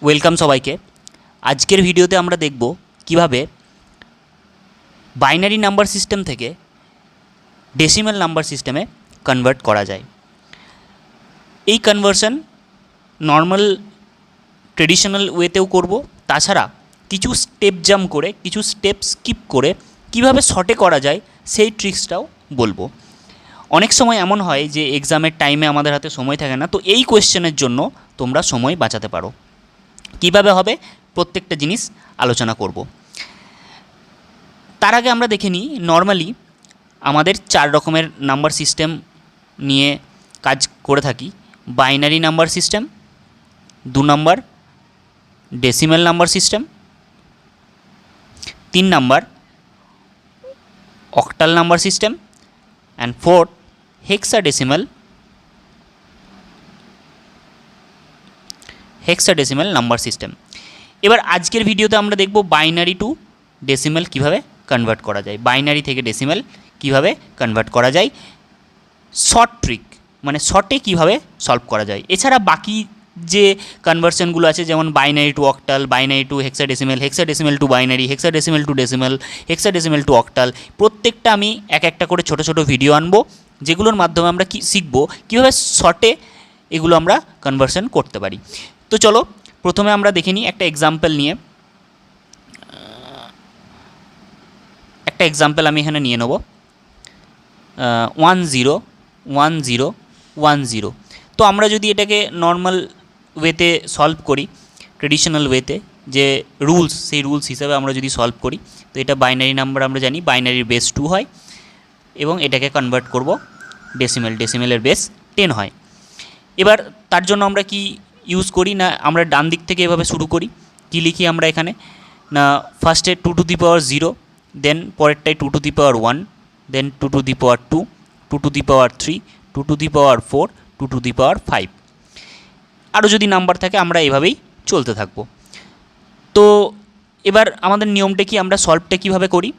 Welcome সবাইকে। আজকের ভিডিওতে আমরা দেখব কিভাবে বাইনারি নাম্বার সিস্টেম থেকে ডেসিমাল নাম্বার সিস্টেমে কনভার্ট করা যায়। এই কনভার্সন নর্মাল ট্রেডিশনাল ওয়েতেও করব, তাছাড়া কিছু স্টেপ জাম্প করে, কিছু স্টেপ স্কিপ করে কিভাবে শর্টে করা যায় সেই ট্রিক্সটাও বলবো। অনেক সময় এমন হয় যে এক্সামের টাইমে আমাদের হাতে সময় থাকে না, তো এই কোয়েশ্চেনের জন্য তোমরা সময় বাঁচাতে পারো। কিভাবে হবে প্রত্যেকটা জিনিস আলোচনা করব। তার আগে আমরা দেখে নিই, নর্মালি আমাদের 4 রকমের নাম্বার সিস্টেম নিয়ে কাজ করে থাকি। Binary number system, 2 number decimal number system, 3 number octal number system, and 4th hexadecimal number system. এবার আজকের ভিডিওতে আমরা দেখব বাইনারি টু ডেসিমাল কিভাবে কনভার্ট করা যায়, বাইনারি থেকে ডেসিমাল কিভাবে কনভার্ট করা যায়, শর্ট ট্রিক মানে শর্টে কিভাবে সলভ করা যায়। এছাড়া বাকি যে কনভার্সনগুলো আছে, যেমন binary two octal, binary two hexadecimal, hexadecimal two binary, hexadecimal two decimal, hexadecimal two octal, প্রত্যেকটা আমি একটা করে ছোট ছোট ভিডিও আনবো, যেগুলোর মাধ্যমে আমরা শিখব কীভাবে শর্টে এগুলো আমরা কনভার্সন করতে পারি। তো চলো প্রথমে আমরা দেখে নিই একটা এক্সাম্পল নিয়ে। একটা এক্সাম্পল আমি এখানে নিয়ে নেব 101010। তো আমরা যদি এটাকে নর্মাল ওয়েতে সলভ করি, ট্রেডিশনাল ওয়েতে যে রুলস, সেই রুলস হিসাবে আমরা যদি সলভ করি, তো এটা বাইনারি নাম্বার আমরা জানি বাইনারির বেস 2 হয়, এবং এটাকে কনভার্ট করব ডেসিমেলের বেস 10 হয়। এবার তার জন্য আমরা কি ইউজ করি না, আমরা ডান দিক থেকে এভাবে শুরু করি। কি লিখি আমরা এখানে না, ফার্স্টে 2 টু দি পাওয়ার 0, দেন পরেরটাই 2 to the power 1, then 2 to the power 2, 2 to the power 3, 2 to the power 4, 2 to the power 5। আরও যদি নাম্বার থাকে আমরা এভাবেই চলতে থাকব। তো এবার আমাদের নিয়মটা কি, আমরা সলভটা কীভাবে করি।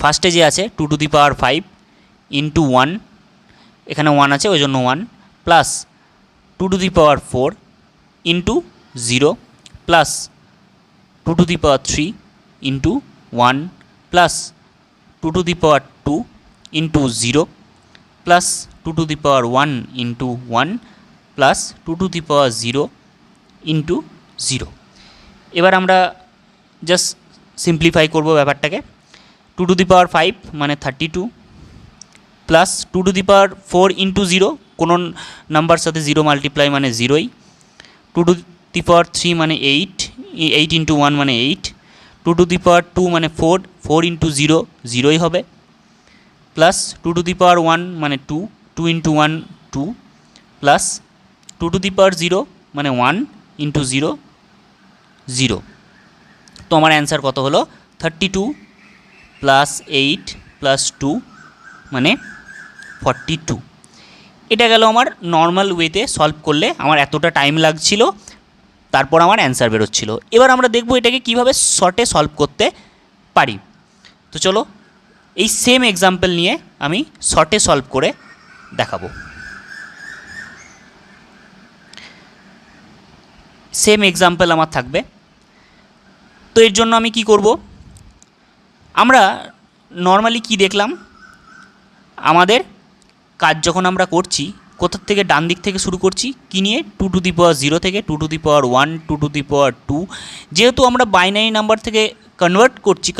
ফার্স্টে যে আছে 2 টু দি পাওয়ার 5 ইন্টু 1, এখানে 1 আছে ওই জন্য 1, plus 2 to the power 4 into 0, plus 2 to the power 3 into 1, plus 2 to the power 2 into 0, plus 2 to the power 1 into 1, plus 2 to the power 0 into 0। এবার আমরা জাস্ট সিম্পলিফাই করব ব্যাপারটাকে। 2 to the power 5 মানে 32, plus 2 to the power 4 into 0, কোনো number সাথে 0 multiply মানে 0ই, 2 to the power 3 মানে 8, 8 into 1 মানে 8, 2 টু দি পাওয়ার 2 মানে 4, 4 ইন্টু 0 0ই হবে, প্লাস 2 টু দি পাওয়ার 1 মানে 2, 2 into 1 2, plus 2 to the power 0 মানে 1 ইন্টু 0 0। তো আমার অ্যান্সার কত হলো 32 প্লাস 8 প্লাস 2 মানে 42। এটা গেল আমার নর্মাল ওয়েতে সলভ করলে আমার এতটা টাইম লাগছিল, তারপর আমার অ্যান্সার বেরোচ্ছিল। এবার আমরা দেখব এটাকে কিভাবে শর্টে সলভ করতে পারি। তো চলো এই সেম এক্সাম্পল নিয়ে আমি শর্টে সলভ করে দেখাবো। সেম এক্সাম্পল আমার থাকবে। তো এর জন্য আমি কি করব, আমরা নর্মালি কি দেখলাম, আমাদের কাজ যখন আমরা করছি কোথার থেকে, ডান দিক থেকে শুরু করছি কি নিয়ে, 2 টু দি পাওয়ার 0 থেকে 2 to the power 1, 2 to the power 2। যেহেতু আমরা বাইনারি নাম্বার থেকে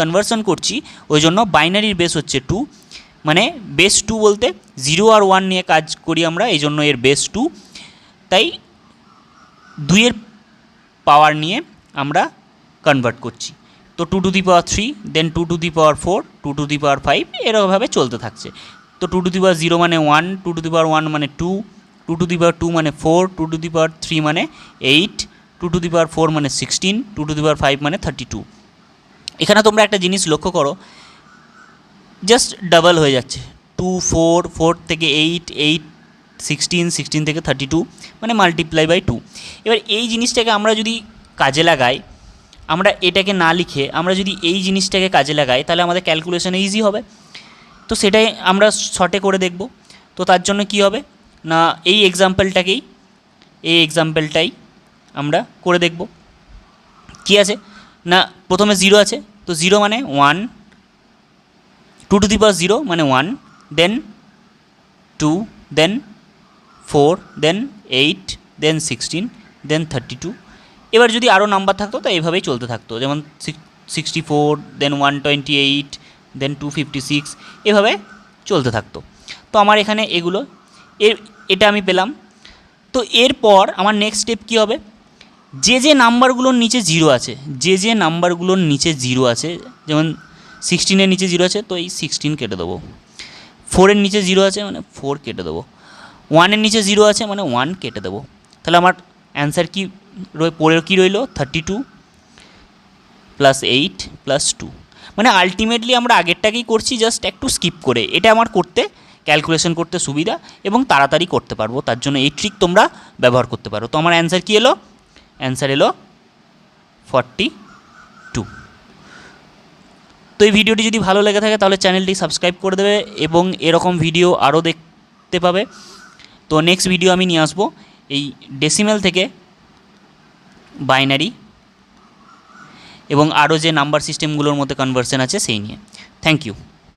কনভার্সন করছি, ওই জন্য বাইনারির বেস হচ্ছে 2, মানে বেস 2 বলতে 0 আর 1 নিয়ে কাজ করি আমরা, এই জন্য এর বেস 2। তাই 2 এর পাওয়ার নিয়ে আমরা কনভার্ট করছি। তো 2 to the power 3, then 2 to the power 4, 2 to the power 5, এরকমভাবে চলতে থাকছে। তো 2 টু দি পাওয়ার 0 মানে 1, 2 টু দি পাওয়ার 1 মানে 2, 2 টু দি পাওয়ার 2 মানে 4, 2 টু দি পাওয়ার 3 মানে 8, 2 টু দি পাওয়ার 4 মানে 16, 2 টু দি পাওয়ার 5 মানে 32। এখানে তোমরা একটা জিনিস লক্ষ্য করো, জাস্ট ডাবল হয়ে যাচ্ছে, 2 4, 4 থেকে 8, 8 16, 16 থেকে 32, মানে মাল্টিপ্লাই বাই 2। এবার এই জিনিসটাকে আমরা যদি কাজে লাগাই, আমরা এটাকে না লিখে আমরা যদি এই জিনিসটাকে কাজে লাগাই, তাহলে আমাদের ক্যালকুলেশনে ইজি হবে। তো সেটাই আমরা শর্টে করে দেখব। তো তার জন্য কি হবে না, এই এক্সাম্পলটাই আমরা করে দেখব কি আছে না। প্রথমে 0 আছে, তো 0 মানে 1, 2 টু দি পাওয়ার 0 মানে 1, দেন 2, দেন 4, দেন 8, দেন 16, দেন 32। এবার যদি আরও নাম্বার থাকতো তো এইভাবেই চলতে থাকতো, যেমন 64, দেন 128, দেন 256, এভাবে চলতে থাকতো। তো আমার এখানে এগুলো এটা আমি পেলাম। তো এরপর আমার নেক্সট স্টেপ কী হবে, যে নাম্বারগুলোর নিচে 0 আছে, যে নাম্বারগুলোর নিচে 0 আছে, যেমন 16-এর নিচে 0 আছে, তো এই 16 কেটে দেবো। 4-এর নিচে 0 আছে মানে 4 কেটে দেবো। 1-এর নিচে 0 আছে মানে 1 কেটে দেবো। তাহলে আমার অ্যান্সার কী পরের কী রইল, 32 + 8 + 2। মানে আলটিমেটলি আমরা আগেরটাকেই করছি, জাস্ট একটু স্কিপ করে। এটা আমার করতে, ক্যালকুলেশন করতে সুবিধা এবং তাড়াতাড়ি করতে পারবো, তার জন্য এই ট্রিক তোমরা ব্যবহার করতে পারো। তো আমার অ্যান্সার কী এলো, অ্যান্সার এলো 42। তো এই ভিডিওটি যদি ভালো লেগে থাকে তাহলে চ্যানেলটি সাবস্ক্রাইব করে দেবে এবং এরকম ভিডিও আরও দেখতে পাবে। তো নেক্সট ভিডিও আমি নিয়ে আসবো এই ডেসিমেল থেকে বাইনারি এবং আরও যে নাম্বার সিস্টেমগুলোর মধ্যে কনভার্সন আছে সেই নিয়ে। Thank you.